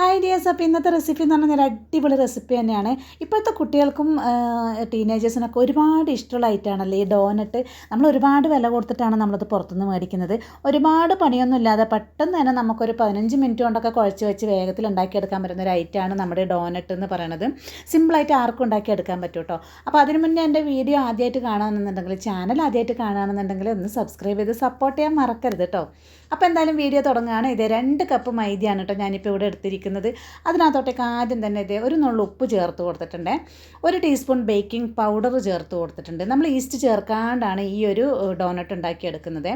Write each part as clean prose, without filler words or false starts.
Hi dears. അപ്പോൾ ഇന്നത്തെ recipe എന്ന് പറഞ്ഞാൽ ഒരു അടിപൊളി റെസിപ്പി തന്നെയാണ്. ഇപ്പോഴത്തെ കുട്ടികൾക്കും ടീനേജേഴ്സിനൊക്കെ ഒരുപാട് ഇഷ്ടമുള്ള ഐറ്റമാണല്ലോ ഈ ഡോനട്ട്. നമ്മൾ ഒരുപാട് വില കൊടുത്തിട്ടാണ് നമ്മളത് പുറത്തുനിന്ന് മേടിക്കുന്നത്. ഒരുപാട് പണിയൊന്നും ഇല്ലാതെ പെട്ടെന്ന് തന്നെ നമുക്കൊരു 15 മിനിറ്റ് കൊണ്ടൊക്കെ കുഴച്ച് വെച്ച് വേഗത്തിൽ ഉണ്ടാക്കിയെടുക്കാൻ പറ്റുന്ന ഒരു ഐറ്റമാണ് നമ്മുടെ ഡോനട്ട് എന്ന് പറയുന്നത്. സിമ്പിളായിട്ട് ആർക്കും ഉണ്ടാക്കിയെടുക്കാൻ പറ്റും കേട്ടോ. അപ്പോൾ അതിന് മുന്നേ എൻ്റെ വീഡിയോ ആദ്യമായിട്ട് കാണുകയാണെന്നുണ്ടെങ്കിൽ, ചാനൽ ആദ്യമായിട്ട് കാണുകയാണെന്നുണ്ടെങ്കിൽ ഒന്ന് സബ്സ്ക്രൈബ് ചെയ്ത് സപ്പോർട്ട് ചെയ്യാൻ മറക്കരുത് കേട്ടോ. അപ്പോൾ എന്തായാലും വീഡിയോ തുടങ്ങുകയാണ്. ഇത് 2 കപ്പ് മൈദയാണ് കേട്ടോ ഞാനിപ്പോൾ ഇവിടെ എടുത്തിരിക്കുന്നത്. അതിനകത്തോട്ടേക്ക് ആദ്യം തന്നെ ഇത് ഒരു നുള്ളു ഉപ്പ് ചേർത്ത് കൊടുത്തിട്ടുണ്ട്. 1 ടീസ്പൂൺ ബേക്കിംഗ് പൗഡർ ചേർത്ത് കൊടുത്തിട്ടുണ്ട്. നമ്മൾ ഈസ്റ്റ് ചേർക്കാണ്ടാണ് ഈ ഒരു ഡോനട്ട് ഉണ്ടാക്കിയെടുക്കുന്നത്.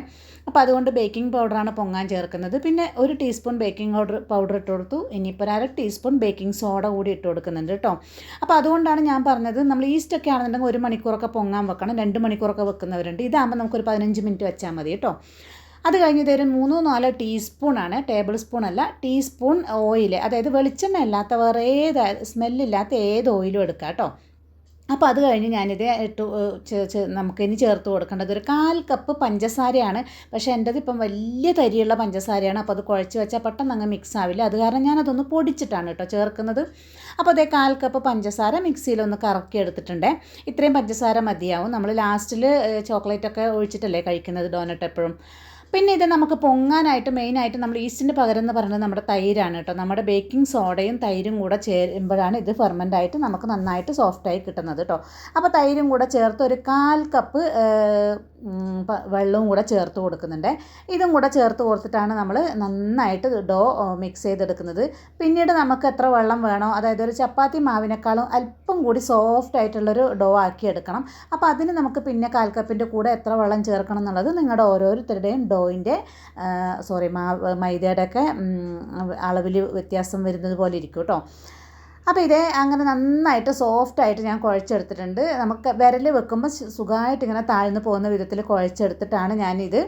അപ്പോൾ അതുകൊണ്ട് ബേക്കിംഗ് പൗഡറാണ് പൊങ്ങാൻ ചേർക്കുന്നത്. പിന്നെ 1 ടീസ്പൂൺ ബേക്കിംഗ് പൗഡർ ഇട്ട് കൊടുത്തു. ഇനിയിപ്പോൾ 1/2 ടീസ്പൂൺ ബേക്കിംഗ് സോഡ കൂടി ഇട്ട് കൊടുക്കുന്നുണ്ട് കേട്ടോ. അപ്പോൾ അതുകൊണ്ടാണ് ഞാൻ പറഞ്ഞത്, നമ്മൾ ഈസ്റ്റൊക്കെ ആണെന്നുണ്ടെങ്കിൽ 1 മണിക്കൂറൊക്കെ പൊങ്ങാൻ വെക്കണം. 2 മണിക്കൂറൊക്കെ വെക്കുന്നവരുണ്ട്. ഇതാകുമ്പോൾ നമുക്കൊരു 15 മിനിറ്റ് വെച്ചാൽ മതി കേട്ടോ. അത് കഴിഞ്ഞ് ഇതൊരു 3-4 ടീസ്പൂണാണ്, ടേബിൾ സ്പൂൺ അല്ല, ടീസ്പൂൺ ഓയിൽ, അതായത് വെളിച്ചെണ്ണ അല്ലാത്ത വേറെ സ്മെല്ലില്ലാത്ത ഏത് ഓയിലും എടുക്കാം കേട്ടോ. അപ്പോൾ അത് കഴിഞ്ഞ് ഞാനിത് നമുക്കിനി ചേർത്ത് കൊടുക്കേണ്ടത് ഒരു 1/4 കപ്പ് പഞ്ചസാരയാണ്. പക്ഷേ എൻ്റെത് ഇപ്പം വലിയ തരിയുള്ള പഞ്ചസാരയാണ്. അപ്പോൾ അത് കുഴച്ച് വെച്ചാൽ പെട്ടെന്ന് അങ്ങ് മിക്സ് ആവില്ല. അത് കാരണം ഞാനതൊന്ന് പൊടിച്ചിട്ടാണ് കേട്ടോ ചേർക്കുന്നത്. അപ്പോൾ അതേ 1/4 കപ്പ് പഞ്ചസാര മിക്സിയിലൊന്ന് കറക്കി എടുത്തിട്ടുണ്ട്. ഇത്രയും പഞ്ചസാര മതിയാവും. നമ്മൾ ലാസ്റ്റിൽ ചോക്ലേറ്റൊക്കെ ഒഴിച്ചിട്ടല്ലേ കഴിക്കുന്നത് ഡോനട്ട് എപ്പോഴും. പിന്നെ ഇത് നമുക്ക് പൊങ്ങാനായിട്ട് മെയിനായിട്ട് നമ്മൾ ഈസ്റ്റിൻ്റെ പകരം എന്ന് പറയുന്നത് നമ്മുടെ തൈരാണ് കേട്ടോ. നമ്മുടെ ബേക്കിംഗ് സോഡയും തൈരും കൂടെ ചേരുമ്പോഴാണ് ഇത് ഫെർമെൻ്റായിട്ട് നമുക്ക് നന്നായിട്ട് സോഫ്റ്റായി കിട്ടുന്നത് കേട്ടോ. അപ്പോൾ തൈരും കൂടെ ചേർത്ത് ഒരു 1/4 കപ്പ് വെള്ളവും കൂടെ ചേർത്ത് കൊടുക്കുന്നുണ്ട്. ഇതും കൂടെ ചേർത്ത് കൊടുത്തിട്ടാണ് നമ്മൾ നന്നായിട്ട് ഡോ മിക്സ് ചെയ്തെടുക്കുന്നത്. പിന്നീട് നമുക്ക് എത്ര വെള്ളം വേണോ, അതായത് ഒരു ചപ്പാത്തി മാവിനേക്കാളും അല്പം കൂടി സോഫ്റ്റ് ആയിട്ടുള്ളൊരു ഡോ ആക്കി എടുക്കണം. അപ്പോൾ അതിന് നമുക്ക് പിന്നെ 1/4 കപ്പിൻ്റെ കൂടെ എത്ര വെള്ളം ചേർക്കണം എന്നുള്ളത് നിങ്ങളുടെ ഓരോരുത്തരുടെയും മൈദയുടെയൊക്കെ അളവിൽ വ്യത്യാസം വരുന്നത് പോലെ ഇരിക്കും കേട്ടോ. അപ്പോൾ ഇതേ അങ്ങനെ നന്നായിട്ട് സോഫ്റ്റായിട്ട് ഞാൻ കുഴച്ചെടുത്തിട്ടുണ്ട്. നമുക്ക് വിരൽ വെക്കുമ്പോൾ സുഖമായിട്ട് ഇങ്ങനെ താഴ്ന്നു പോകുന്ന വിധത്തിൽ കുഴച്ചെടുത്തിട്ടാണ് ഞാനിത്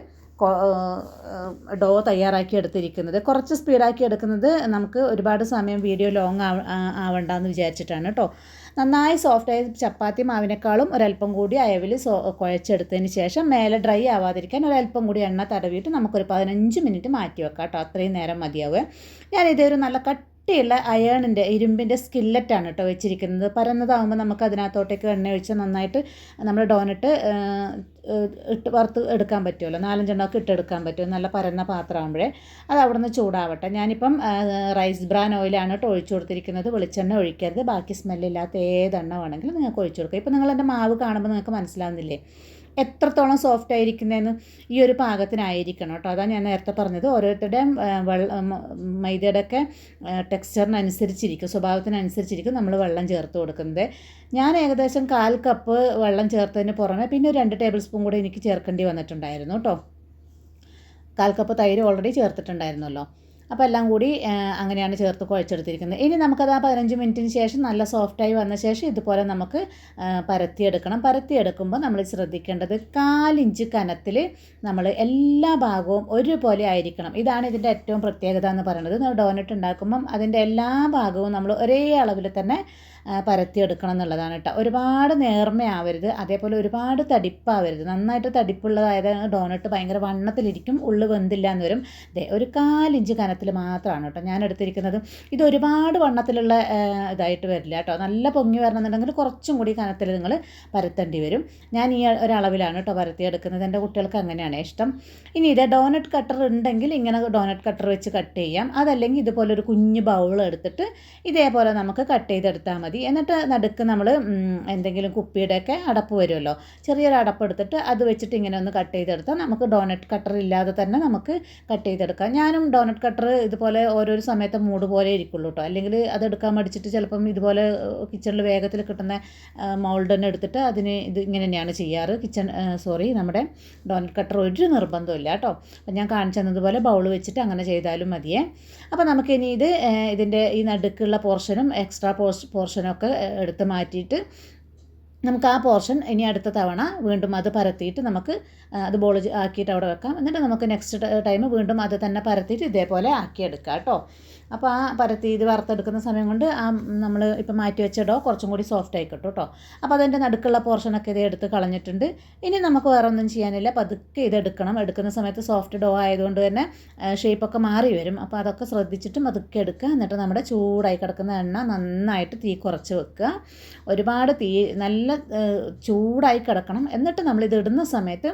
ഡോ തയ്യാറാക്കി എടുത്തിരിക്കുന്നത്. കുറച്ച് സ്പീഡാക്കി എടുക്കുന്നത് നമുക്ക് ഒരുപാട് സമയം വീഡിയോ ലോങ് ആവണ്ടെന്ന് വിചാരിച്ചിട്ടാണ് കേട്ടോ. നന്നായി സോഫ്റ്റായി ചപ്പാത്തി മാവിനേക്കാളും ഒരല്പം കൂടി അയവിൽ കുഴച്ചെടുത്തതിന് ശേഷം മേലെ ഡ്രൈ ആവാതിരിക്കാൻ ഒരല്പം കൂടി എണ്ണ തടവിയിട്ട് നമുക്കൊരു 15 മിനിറ്റ് മാറ്റി വെക്കാം കേട്ടോ. അത്രയും നേരം മതിയാവുക. ഞാനിതൊരു നല്ല കട്ടിയുള്ള ഇരുമ്പിൻ്റെ സ്കില്ലറ്റാണ് കേട്ടോ വെച്ചിരിക്കുന്നത്. പരന്നതാകുമ്പോൾ നമുക്ക് അതിനകത്തോട്ടേക്ക് എണ്ണ ഒഴിച്ച് നന്നായിട്ട് നമ്മൾ ഡോനട്ട് വറുത്ത് എടുക്കാൻ പറ്റുമല്ലോ. 4-5 എണ്ണമൊക്കെ ഇട്ടെടുക്കാൻ പറ്റും. നല്ല പരന്ന പാത്രമാകുമ്പോഴേ അത് അവിടെ നിന്ന് ചൂടാവട്ടെ. ഞാനിപ്പം റൈസ് ബ്രാൻ ഓയിലാണ് കേട്ടോ ഒഴിച്ചു കൊടുത്തിരിക്കുന്നത്. വെളിച്ചെണ്ണ ഒഴിക്കരുത്. ബാക്കി സ്മെല്ലില്ലാത്ത ഏതെണ്ണ വേണമെങ്കിലും നിങ്ങൾക്ക് ഒഴിച്ചു കൊടുക്കുക. ഇപ്പം നിങ്ങൾ എൻ്റെ മാവ് കാണുമ്പോൾ നിങ്ങൾക്ക് മനസ്സിലാവുന്നില്ലേ എത്രത്തോളം സോഫ്റ്റ് ആയിരിക്കുന്നതെന്ന്? ഈ ഒരു പാകത്തിനായിരിക്കണം കേട്ടോ. അതാണ് ഞാൻ നേരത്തെ പറഞ്ഞത്. ഓരോരുത്തരുടെയും മൈദയുടെയൊക്കെ ടെക്സ്ചറിനനുസരിച്ചിരിക്കും, സ്വഭാവത്തിനനുസരിച്ചിരിക്കും നമ്മൾ വെള്ളം ചേർത്ത് കൊടുക്കുന്നത്. ഞാൻ ഏകദേശം 1/4 കപ്പ് വെള്ളം ചേർത്തതിന് പുറമെ പിന്നെ 2 ടേബിൾ സ്പൂൺ കൂടെ എനിക്ക് ചേർക്കേണ്ടി വന്നിട്ടുണ്ടായിരുന്നു കേട്ടോ. 1/4 കപ്പ് തൈര് ഓൾറെഡി ചേർത്തിട്ടുണ്ടായിരുന്നല്ലോ. അപ്പോൾ എല്ലാം കൂടി അങ്ങനെയാണ് ചേർത്ത് കുഴച്ചെടുത്തിരിക്കുന്നത്. ഇനി നമുക്കത് ആ 15 മിനിറ്റിന് ശേഷം നല്ല സോഫ്റ്റായി വന്ന ശേഷം ഇതുപോലെ നമുക്ക് പരത്തിയെടുക്കണം. പരത്തിയെടുക്കുമ്പോൾ നമ്മൾ ശ്രദ്ധിക്കേണ്ടത് 1/4 ഇഞ്ച് കനത്തിൽ നമ്മൾ എല്ലാ ഭാഗവും ഒരുപോലെ ആയിരിക്കണം. ഇതാണ് ഇതിൻ്റെ ഏറ്റവും പ്രത്യേകത എന്ന് പറയുന്നത്. ഡോനട്ട് ഉണ്ടാക്കുമ്പം അതിൻ്റെ എല്ലാ ഭാഗവും നമ്മൾ ഒരേ അളവിൽ തന്നെ പരത്തിയെടുക്കണം എന്നുള്ളതാണ് കേട്ടോ. ഒരുപാട് നേർമയാവരുത്, അതേപോലെ ഒരുപാട് തടിപ്പാവരുത്. നന്നായിട്ട് തടിപ്പുള്ളതായത് ഡോനട്ട് ഭയങ്കര വണ്ണത്തിലിരിക്കും, ഉള്ളു വെന്തില്ല എന്ന് വരും. ഒരു 1/4 ഇഞ്ച് കനത്തിൽ മാത്രമാണ് കേട്ടോ ഞാൻ എടുത്തിരിക്കുന്നത്. ഇത് ഒരുപാട് വണ്ണത്തിലുള്ള ഇതായിട്ട് വരില്ല കേട്ടോ. നല്ല പൊങ്ങി വരണമെന്നുണ്ടെങ്കിൽ കുറച്ചും കൂടി കനത്തിൽ നിങ്ങൾ പരത്തേണ്ടി വരും. ഞാൻ ഈ ഒരളവിലാണ് കേട്ടോ പരത്തിയെടുക്കുന്നത്. എൻ്റെ കുട്ടികൾക്ക് അങ്ങനെയാണ് ഇഷ്ടം. ഇനി ഇത് ഡോനട്ട് കട്ടർ ഉണ്ടെങ്കിൽ ഇങ്ങനെ ഡോനട്ട് കട്ടർ വെച്ച് കട്ട് ചെയ്യാം. അതല്ലെങ്കിൽ ഇതുപോലെ ഒരു കുഞ്ഞ് ബൗൾ എടുത്തിട്ട് ഇതേപോലെ നമുക്ക് കട്ട് ചെയ്തെടുത്താൽ മതി. എന്നിട്ട് നടുക്ക് നമ്മൾ എന്തെങ്കിലും കുപ്പിയുടെയൊക്കെ അടപ്പ് വരുമല്ലോ, ചെറിയൊരു അടപ്പ് എടുത്തിട്ട് അത് വെച്ചിട്ട് ഇങ്ങനെ ഒന്ന് കട്ട് ചെയ്തെടുത്താൽ നമുക്ക് ഡോനട്ട് കട്ടർ ഇല്ലാതെ തന്നെ നമുക്ക് കട്ട് ചെയ്തെടുക്കാം. ഞാനും ഡോനട്ട് കട്ടർ ഇതുപോലെ ഓരോരോ സമയത്ത് മൂഡ് പോലെ ഇരിക്കുള്ളൂ കേട്ടോ. അല്ലെങ്കിൽ അതെടുക്കാൻ മടിച്ചിട്ട് ചിലപ്പം ഇതുപോലെ കിച്ചണിൽ വേഗത്തിൽ കിട്ടുന്ന മൗൾഡ് തന്നെ എടുത്തിട്ട് ഇത് ഇങ്ങനെ തന്നെയാണ് ചെയ്യാറ്. നമ്മുടെ ഡോനട്ട് കട്ടർ ഒരു നിർബന്ധമില്ല കേട്ടോ. അപ്പം ഞാൻ കാണിച്ചു തന്നതുപോലെ ബൗൾ വെച്ചിട്ട് അങ്ങനെ ചെയ്താലും മതിയേ. അപ്പോൾ നമുക്കിനി ഇതിൻ്റെ ഈ നടുക്കുള്ള പോർഷനും എക്സ്ട്രാ പോർഷനും ഒക്കെ എടുത്ത് മാറ്റിയിട്ട് നമുക്ക് ആ പോർഷൻ ഇനി അടുത്ത തവണ വീണ്ടും അത് പരത്തിയിട്ട് നമുക്ക് അത് ബോൾ ആക്കിയിട്ട് അവിടെ വെക്കാം. എന്നിട്ട് നമുക്ക് നെക്സ്റ്റ് ടൈം വീണ്ടും അത് തന്നെ പരത്തിയിട്ട് ഇതേപോലെ ആക്കിയെടുക്കാം കേട്ടോ. അപ്പോൾ ആ പരത്തി ഇത് വറുത്തെടുക്കുന്ന സമയം കൊണ്ട് ആ നമ്മൾ ഇപ്പോൾ മാറ്റി വെച്ച ഡോ കുറച്ചും കൂടി സോഫ്റ്റ് ആയി കിട്ടും കേട്ടോ. അപ്പോൾ അതിൻ്റെ നടുക്കുള്ള പോർഷനൊക്കെ ഇത് എടുത്ത് കളഞ്ഞിട്ടുണ്ട്. ഇനി നമുക്ക് വേറെ ഒന്നും ചെയ്യാനില്ല, പതുക്കെ ഇതെടുക്കണം. എടുക്കുന്ന സമയത്ത് സോഫ്റ്റ് ഡോ ആയതുകൊണ്ട് തന്നെ ഷേപ്പൊക്കെ മാറി വരും. അപ്പോൾ അതൊക്കെ ശ്രദ്ധിച്ചിട്ട് പതുക്കെ എടുക്കുക. എന്നിട്ട് നമ്മുടെ ചൂടായി കിടക്കുന്ന എണ്ണ നന്നായിട്ട് തീ കുറച്ച് വെക്കുക. ഒരുപാട് തീ നല്ല ചൂടായി കിടക്കണം. എന്നിട്ട് നമ്മളിത് ഇടുന്ന സമയത്ത്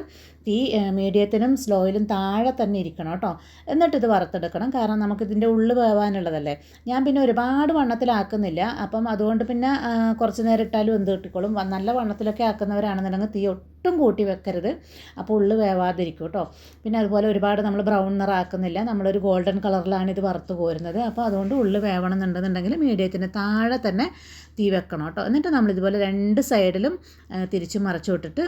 തീ മീഡിയത്തിനും സ്ലോയിലും താഴെ തന്നെ ഇരിക്കണം കേട്ടോ. എന്നിട്ടിത് വറുത്തെടുക്കണം, കാരണം നമുക്കിതിൻ്റെ ഉള്ളു വേവാനുള്ളതല്ലേ. ഞാൻ പിന്നെ ഒരുപാട് വണ്ണത്തിലാക്കുന്നില്ല, അപ്പം അതുകൊണ്ട് പിന്നെ കുറച്ച് നേരം ഇട്ടാലും എന്ത് കിട്ടിക്കോളും. നല്ല വണ്ണത്തിലൊക്കെ ആക്കുന്നവരാണെന്നുണ്ടെങ്കിൽ തീ ഒട്ടും കൂട്ടി വെക്കരുത്, അപ്പോൾ ഉള്ളു വേവാതിരിക്കും കേട്ടോ. പിന്നെ അതുപോലെ ഒരുപാട് നമ്മൾ ബ്രൗൺ നിറാക്കുന്നില്ല, നമ്മളൊരു ഗോൾഡൻ കളറിലാണ് ഇത് വറുത്ത് പോരുന്നത്. അപ്പോൾ അതുകൊണ്ട് ഉള്ളു വേവണമെന്നുണ്ടെന്നുണ്ടെങ്കിൽ മീഡിയത്തിന് താഴെ തന്നെ തീ വെക്കണം കേട്ടോ. എന്നിട്ട് നമ്മളിതുപോലെ രണ്ട് സൈഡിലും തിരിച്ച് മറച്ചു വിട്ടിട്ട്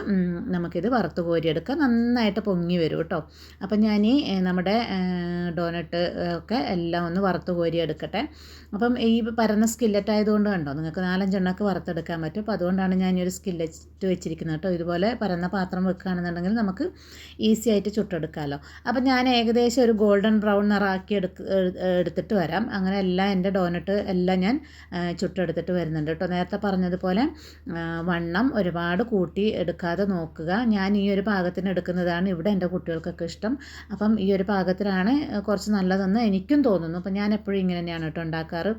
നമുക്കിത് വറുത്ത് കോരിയെടുക്കാം. നന്നായിട്ട് പൊങ്ങി വരും കേട്ടോ. അപ്പം ഞാൻ നമ്മുടെ ഡോനട്ട് ഒക്കെ എല്ലാം ഒന്ന് വറുത്ത് കോരിയെടുക്കട്ടെ. അപ്പം ഈ പരന്ന സ്കില്ലറ്റ് ആയതുകൊണ്ട് കണ്ടോ നിങ്ങൾക്ക് 4-5 എണ്ണമൊക്കെ വറുത്തെടുക്കാൻ പറ്റും. അപ്പോൾ അതുകൊണ്ടാണ് ഞാൻ ഈ ഒരു സ്കില്ലറ്റ് വെച്ചിരിക്കുന്നത് കേട്ടോ. ഇതുപോലെ പരന്ന പാത്രം വെക്കുകയാണെന്നുണ്ടെങ്കിൽ നമുക്ക് ഈസി ആയിട്ട് ചുട്ടെടുക്കാമല്ലോ. അപ്പം ഞാൻ ഏകദേശം ഒരു ഗോൾഡൻ ബ്രൗൺ നിറാക്കി എടുത്തിട്ട് വരാം. അങ്ങനെ എല്ലാം എൻ്റെ ഡോനട്ട് എല്ലാം ഞാൻ ചുട്ടെടുത്തിട്ട് വരുന്നുണ്ട് കേട്ടോ. നേരത്തെ പറഞ്ഞതുപോലെ വണ്ണം ഒരുപാട് കൂട്ടി എടുക്കാതെ നോക്കുക. ഞാൻ ഈ ഒരു പാകത്തിന് എടുക്കുന്നതാണ് ഇവിടെ എൻ്റെ കുട്ടികൾക്കൊക്കെ ഇഷ്ടം. അപ്പം ഈ ഒരു പാകത്തിലാണ് കുറച്ച് നല്ലതെന്ന് എനിക്കും തോന്നുന്നു. അപ്പം ഞാൻ എപ്പോഴും ഇങ്ങനെ തന്നെയാണ് കേട്ടോ ഉണ്ടാക്കാറ്.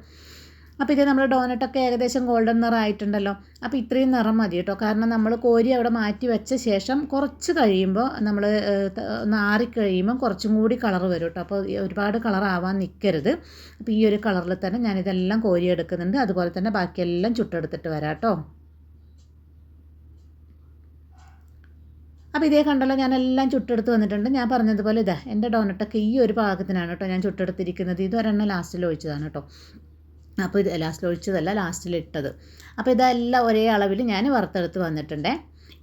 അപ്പോൾ ഇത് നമ്മുടെ ഡോനട്ടൊക്കെ ഏകദേശം ഗോൾഡൻ നിറമായിട്ടുണ്ടല്ലോ. അപ്പോൾ ഇത്രയും നിറം മതി കേട്ടോ. കാരണം നമ്മൾ കോരി അവിടെ മാറ്റി വെച്ച ശേഷം കുറച്ച് കഴിയുമ്പോൾ നമ്മൾ നാറിക്കഴിയുമ്പോൾ കുറച്ചും കൂടി കളർ വരും കേട്ടോ. അപ്പോൾ ഒരുപാട് കളർ ആവാൻ നിൽക്കരുത്. അപ്പോൾ ഈ ഒരു കളറിൽ തന്നെ ഞാനിതെല്ലാം കോരിയെടുക്കുന്നുണ്ട്. അതുപോലെ തന്നെ ബാക്കിയെല്ലാം ചുട്ടെടുത്തിട്ട് വരാം കേട്ടോ. അപ്പോൾ ഇതേ കണ്ടല്ലോ, ഞാനെല്ലാം ചുട്ടെടുത്ത് വന്നിട്ടുണ്ട്. ഞാൻ പറഞ്ഞതുപോലെ ഇതാ എൻ്റെ ഡോനട്ടൊക്കെ ഈ ഒരു പാകത്തിനാണ് കേട്ടോ ഞാൻ ചുട്ടെടുത്തിരിക്കുന്നത്. ഇതൊരെണ്ണം ലാസ്റ്റിൽ ഒഴിച്ചതാണ് കേട്ടോ. അപ്പോൾ ഇത് ലാസ്റ്റിൽ ഒഴിച്ചതല്ല, ലാസ്റ്റിലിട്ടത്. അപ്പോൾ ഇതെല്ലാം ഒരേ അളവിൽ ഞാൻ വറുത്തെടുത്ത് വന്നിട്ടുണ്ടേ.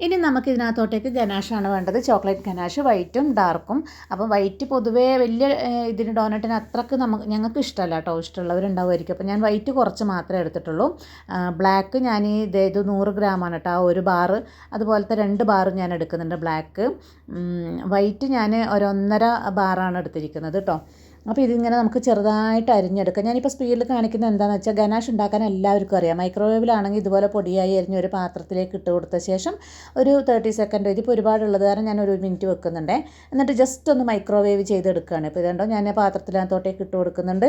ഇനി നമുക്ക് ഇതിനകത്തോട്ടേക്ക് ഗനാഷാണ് വേണ്ടത്. ചോക്ലേറ്റ് ഗനാഷ് വൈറ്റും ഡാർക്കും. അപ്പോൾ വൈറ്റ് പൊതുവേ വലിയ ഇതിന് ഡോനട്ടിന് അത്രക്ക് ഞങ്ങൾക്ക് ഇഷ്ടമല്ല കേട്ടോ. ഇഷ്ടമുള്ളവരുണ്ടാവുമായിരിക്കും. അപ്പോൾ ഞാൻ വൈറ്റ് കുറച്ച് മാത്രമേ എടുത്തിട്ടുള്ളൂ. ബ്ലാക്ക് ഞാൻ ഇത് 100 ഗ്രാമാണ് കേട്ടോ. ആ ഒരു ബാറ് അതുപോലത്തെ 2 ബാറ് ഞാൻ എടുക്കുന്നുണ്ട് ബ്ലാക്ക്. വൈറ്റ് ഞാൻ 1.5 ബാറാണ് എടുത്തിരിക്കുന്നത് കേട്ടോ. അപ്പോൾ ഇതിങ്ങനെ നമുക്ക് ചെറുതായിട്ട് അരിഞ്ഞെടുക്കാം. ഞാനിപ്പോൾ സ്പീഡിൽ കാണിക്കുന്നത് എന്താണെന്ന് വെച്ചാൽ ഗനാഷ് ഉണ്ടാക്കാൻ എല്ലാവർക്കും അറിയാം. മൈക്രോവേവിലാണെങ്കിൽ ഇതുപോലെ പൊടിയായി അരിഞ്ഞ് ഒരു പാത്രത്തിലേക്ക് ഇട്ട് കൊടുത്ത ശേഷം ഒരു 30 സെക്കൻഡ്, ഇതിപ്പോൾ ഒരുപാടുള്ളത് കാരണം ഞാൻ 1 മിനിറ്റ് വെക്കുന്നുണ്ട്. എന്നിട്ട് ജസ്റ്റ് ഒന്ന് മൈക്രോവേവ് ചെയ്തെടുക്കുകയാണ്. ഇപ്പോൾ ഇതുണ്ടോ ഞാൻ പാത്രത്തിനകത്തോട്ടേക്ക് ഇട്ട് കൊടുക്കുന്നുണ്ട്.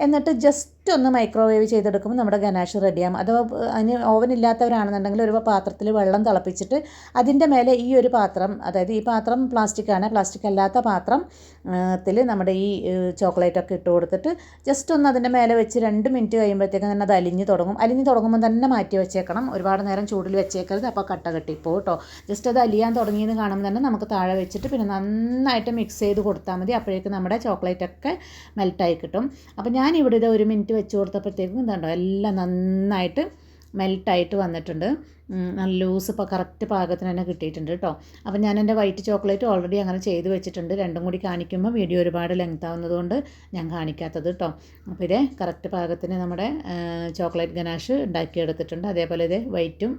എന്നിട്ട് ജസ്റ്റ് ഒന്ന് മൈക്രോവേവ് ചെയ്തെടുക്കുമ്പോൾ നമ്മുടെ ഗനാഷ് റെഡിയാകും. അഥവാ അതിന് ഓവൻ ഇല്ലാത്തവരാണെന്നുണ്ടെങ്കിൽ ഒരു പാത്രത്തിൽ വെള്ളം തിളപ്പിച്ചിട്ട് അതിൻ്റെ മേലെ ഈ ഒരു പാത്രം, അതായത് ഈ പാത്രം പ്ലാസ്റ്റിക്കാണ്, പ്ലാസ്റ്റിക് അല്ലാത്ത പാത്രത്തിൽ നമ്മുടെ ഈ ചോക്ലേറ്റൊക്കെ ഇട്ട് കൊടുത്തിട്ട് ജസ്റ്റ് ഒന്ന് അതിൻ്റെ മേലെ വെച്ച് 2 മിനിറ്റ് കഴിയുമ്പോഴത്തേക്കും തന്നെ അത് അലിഞ്ഞ് തുടങ്ങും. അലിഞ്ഞ് തുടങ്ങുമ്പോൾ തന്നെ മാറ്റി വെച്ചേക്കണം. ഒരുപാട് നേരം ചൂടിൽ വെച്ചേക്കരുത്, അപ്പോൾ കട്ട കെട്ടിപ്പോവും കേട്ടോ. ജസ്റ്റ് അത് അലിയാൻ തുടങ്ങിയെന്ന് കാണുമ്പോൾ തന്നെ നമുക്ക് താഴെ വെച്ചിട്ട് പിന്നെ നന്നായിട്ട് മിക്സ് ചെയ്ത് കൊടുത്താൽ മതി. അപ്പോഴേക്കും നമ്മുടെ ചോക്ലേറ്റൊക്കെ മെൽറ്റായി കിട്ടും. അപ്പോൾ ഞാനിവിടെ ഇത് 1 മിനിറ്റ് വെച്ച് കൊടുത്തപ്പോഴത്തേക്കും ഇതുണ്ടോ എല്ലാം നന്നായിട്ട് മെൽട്ടായിട്ട് വന്നിട്ടുണ്ട്. നല്ല ലൂസ് ഇപ്പോൾ കറക്റ്റ് പാകത്തിന് തന്നെ കിട്ടിയിട്ടുണ്ട് കേട്ടോ. അപ്പോൾ ഞാൻ എൻ്റെ വൈറ്റ് ചോക്ലേറ്റ് ഓൾറെഡി അങ്ങനെ ചെയ്ത് വെച്ചിട്ടുണ്ട്. രണ്ടും കൂടി കാണിക്കുമ്പോൾ വീഡിയോ ഒരുപാട് ലെങ്ത് ആവുന്നതുകൊണ്ട് ഞാൻ കാണിക്കാത്തത് കേട്ടോ. അപ്പോൾ ഇതേ കറക്റ്റ് പാകത്തിന് നമ്മുടെ ചോക്ലേറ്റ് ഗനാഷ് ഉണ്ടാക്കിയെടുത്തിട്ടുണ്ട്. അതേപോലെ ഇതേ വൈറ്റും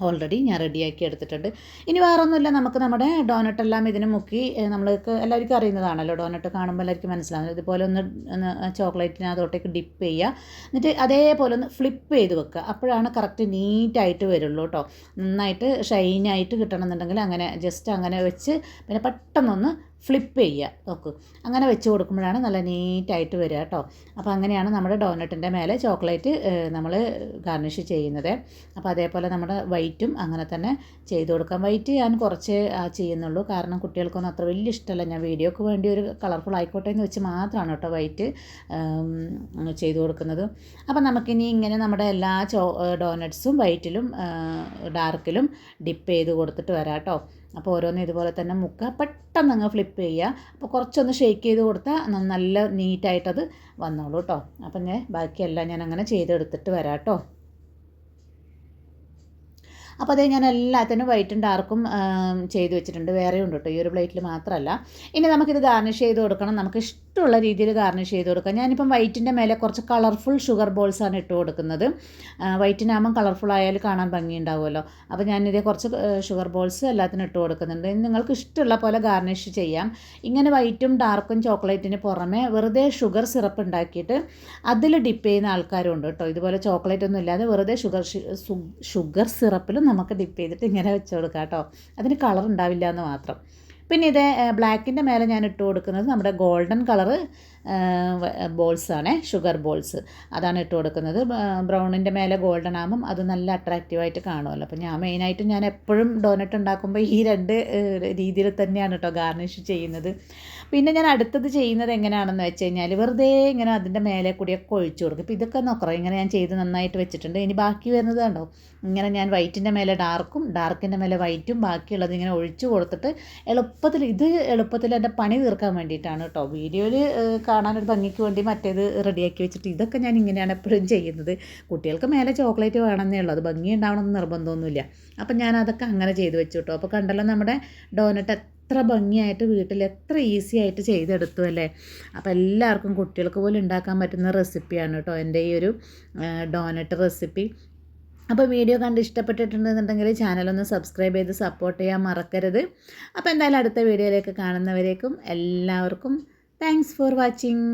ഓൾറെഡി ഞാൻ റെഡിയാക്കി എടുത്തിട്ടുണ്ട്. ഇനി വേറൊന്നുമില്ല, നമുക്ക് നമ്മുടെ ഡോനട്ടെല്ലാം ഇതിന് മുക്കി, നമ്മൾക്ക് എല്ലാവർക്കും അറിയുന്നതാണല്ലോ, ഡോനട്ട് കാണുമ്പോൾ എല്ലാവർക്കും മനസ്സിലാവുന്നത്. ഇതുപോലെ ഒന്ന് ചോക്ലേറ്റിനകത്തോട്ടേക്ക് ഡിപ്പ് ചെയ്യുക. എന്നിട്ട് അതേപോലെ ഒന്ന് ഫ്ലിപ്പ് ചെയ്ത് വെക്കുക. അപ്പോഴാണ് കറക്റ്റ് നീറ്റായിട്ട് വരുള്ളൂ കേട്ടോ. നന്നായിട്ട് ഷൈനായിട്ട് കിട്ടണമെന്നുണ്ടെങ്കിൽ അങ്ങനെ ജസ്റ്റ് അങ്ങനെ വെച്ച് പിന്നെ പെട്ടെന്നൊന്ന് ഫ്ലിപ്പ് ചെയ്യുക. നോക്ക്, അങ്ങനെ വെച്ച് കൊടുക്കുമ്പോഴാണ് നല്ല നീറ്റായിട്ട് വരിക കേട്ടോ. അപ്പോൾ അങ്ങനെയാണ് നമ്മുടെ ഡോനട്ടിൻ്റെ മേലെ ചോക്ലേറ്റ് നമ്മൾ ഗാർണിഷ് ചെയ്യുന്നത്. അപ്പോൾ അതേപോലെ നമ്മുടെ വൈറ്റും അങ്ങനെ തന്നെ ചെയ്ത് കൊടുക്കാം. വൈറ്റ് ഞാൻ കുറച്ച് ചെയ്യുന്നുള്ളൂ, കാരണം കുട്ടികൾക്കൊന്നും അത്ര വലിയ ഇഷ്ടമല്ല. ഞാൻ വീഡിയോക്ക് വേണ്ടി ഒരു കളർഫുൾ ആയിക്കോട്ടെ എന്ന് വെച്ച് മാത്രമാണ് കേട്ടോ വൈറ്റ് ചെയ്ത് കൊടുക്കുന്നത്. അപ്പോൾ നമുക്കിനി ഇങ്ങനെ നമ്മുടെ എല്ലാ ഡോനട്ട്സും വൈറ്റിലും ഡാർക്കിലും ഡിപ്പ് ചെയ്ത് കൊടുത്തിട്ട് വരാം കേട്ടോ. അപ്പോൾ ഓരോന്നും ഇതുപോലെ തന്നെ മുക്കുക, പെട്ടെന്ന് അങ്ങ് ഫ്ലിപ്പ് ചെയ്യുക. അപ്പോൾ കുറച്ചൊന്ന് ഷേക്ക് ചെയ്ത് കൊടുത്താൽ നല്ല നീറ്റായിട്ടത് വന്നോളൂ കേട്ടോ. അപ്പം ബാക്കിയെല്ലാം ഞാൻ അങ്ങനെ ചെയ്തെടുത്തിട്ട് വരാം കേട്ടോ. അപ്പോൾ അതേ ഞാൻ എല്ലാത്തിനും വൈറ്റും ഡാർക്കും ചെയ്ത് വെച്ചിട്ടുണ്ട്. വേറെ ഉണ്ട് കേട്ടോ, ഈ ഒരു പ്ലേറ്റിൽ മാത്രമല്ല. ഇനി നമുക്കിത് ഗാർണിഷ് ചെയ്ത് കൊടുക്കണം. നമുക്ക് ഇഷ്ടമുള്ള രീതിയിൽ ഗാർണിഷ് ചെയ്ത് കൊടുക്കുക. ഞാനിപ്പം വൈറ്റിൻ്റെ മേലെ കുറച്ച് കളർഫുൾ ഷുഗർ ബോൾസാണ് ഇട്ട് കൊടുക്കുന്നത്. വൈറ്റിനാകുമ്പം കളർഫുൾ ആയാലും കാണാൻ ഭംഗിയുണ്ടാവുമല്ലോ. അപ്പോൾ ഞാനിതേ കുറച്ച് ഷുഗർ ബോൾസ് എല്ലാത്തിനും ഇട്ട് കൊടുക്കുന്നുണ്ട്. നിങ്ങൾക്ക് ഇഷ്ടമുള്ള പോലെ ഗാർണിഷ് ചെയ്യാം. ഇങ്ങനെ വൈറ്റും ഡാർക്കും ചോക്ലേറ്റിന് പുറമെ വെറുതെ ഷുഗർ സിറപ്പ് ഉണ്ടാക്കിയിട്ട് അതിൽ ഡിപ്പ് ചെയ്യുന്ന ആൾക്കാരും ഉണ്ട് കേട്ടോ. ഇതുപോലെ ചോക്ലേറ്റ് ഒന്നും ഇല്ലാതെ വെറുതെ ഷുഗർ സിറപ്പിലും നമുക്ക് ഡിപ്പ് ചെയ്തിട്ട് ഇങ്ങനെ വെച്ച് കൊടുക്കാം കേട്ടോ. അതിന് കളർ ഉണ്ടാവില്ല എന്ന് മാത്രം. പിന്നെ ഇത് ബ്ലാക്കിൻ്റെ മേലെ ഞാൻ ഇട്ട് കൊടുക്കുന്നത് നമ്മുടെ ഗോൾഡൻ കളറ് ബോൾസാണ്, ഷുഗർ ബോൾസ് അതാണ് ഇട്ട് കൊടുക്കുന്നത്. ബ്രൗണിൻ്റെ മേലെ ഗോൾഡൻ ആകുമ്പം അത് നല്ല അട്രാക്റ്റീവായിട്ട് കാണുമല്ലോ. അപ്പോൾ ഞാൻ എപ്പോഴും ഡോനറ്റ് ഉണ്ടാക്കുമ്പോൾ ഈ 2 രീതിയിൽ തന്നെയാണ് കേട്ടോ ഗാർണിഷ് ചെയ്യുന്നത്. പിന്നെ ഞാൻ അടുത്തത് ചെയ്യുന്നത് എങ്ങനെയാണെന്ന് വെച്ച് കഴിഞ്ഞാൽ വെറുതെ ഇങ്ങനെ അതിൻ്റെ മേലെ കൂടിയൊക്കെ ഒഴിച്ചു കൊടുക്കും. ഇപ്പോൾ ഇതൊക്കെ നോക്കണം, ഇങ്ങനെ ഞാൻ ചെയ്ത് നന്നായിട്ട് വെച്ചിട്ടുണ്ട്. ഇനി ബാക്കി വരുന്നത് കണ്ടോ, ഇങ്ങനെ ഞാൻ വൈറ്റിൻ്റെ മേലെ ഡാർക്കിൻ്റെ മേലെ വൈറ്റും ബാക്കിയുള്ളത് ഇങ്ങനെ ഒഴിച്ചു കൊടുത്തിട്ട് എളുപ്പത്തിൽ എൻ്റെ പണി തീർക്കാൻ വേണ്ടിയിട്ടാണ് കേട്ടോ. വീഡിയോയിൽ കാണാനൊരു ഭംഗിക്ക് വേണ്ടി മറ്റേത് റെഡിയാക്കി വെച്ചിട്ട് ഇതൊക്കെ ഞാൻ ഇങ്ങനെയാണ് എപ്പോഴും ചെയ്യുന്നത്. കുട്ടികൾക്ക് മേലെ ചോക്ലേറ്റ് വേണമെന്നേ ഉള്ളൂ, അത് ഭംഗി ഉണ്ടാവണമെന്ന് നിർബന്ധമൊന്നുമില്ല. അപ്പം ഞാൻ അതൊക്കെ അങ്ങനെ ചെയ്ത് വെച്ചു കേട്ടോ. അപ്പോൾ കണ്ടല്ലോ നമ്മുടെ ഡോനറ്റ് എത്ര ഭംഗിയായിട്ട് വീട്ടിൽ എത്ര ഈസി ആയിട്ട് ചെയ്തെടുത്തു അല്ലേ. അപ്പോൾ എല്ലാവർക്കും കുട്ടികൾക്ക് പോലും ഉണ്ടാക്കാൻ പറ്റുന്ന റെസിപ്പിയാണ് കേട്ടോ എൻ്റെ ഈ ഒരു ഡോനറ്റ് റെസിപ്പി. അപ്പോൾ വീഡിയോ കണ്ട് ഇഷ്ടപ്പെട്ടിട്ടുണ്ടെന്നുണ്ടെങ്കിൽ ചാനലൊന്ന് സബ്സ്ക്രൈബ് ചെയ്ത് സപ്പോർട്ട് ചെയ്യാൻ മറക്കരുത്. അപ്പോൾ എന്തായാലും അടുത്ത വീഡിയോയിലേക്ക് കാണുന്നവരേക്കും എല്ലാവർക്കും താങ്ക്സ് ഫോർ വാച്ചിങ്.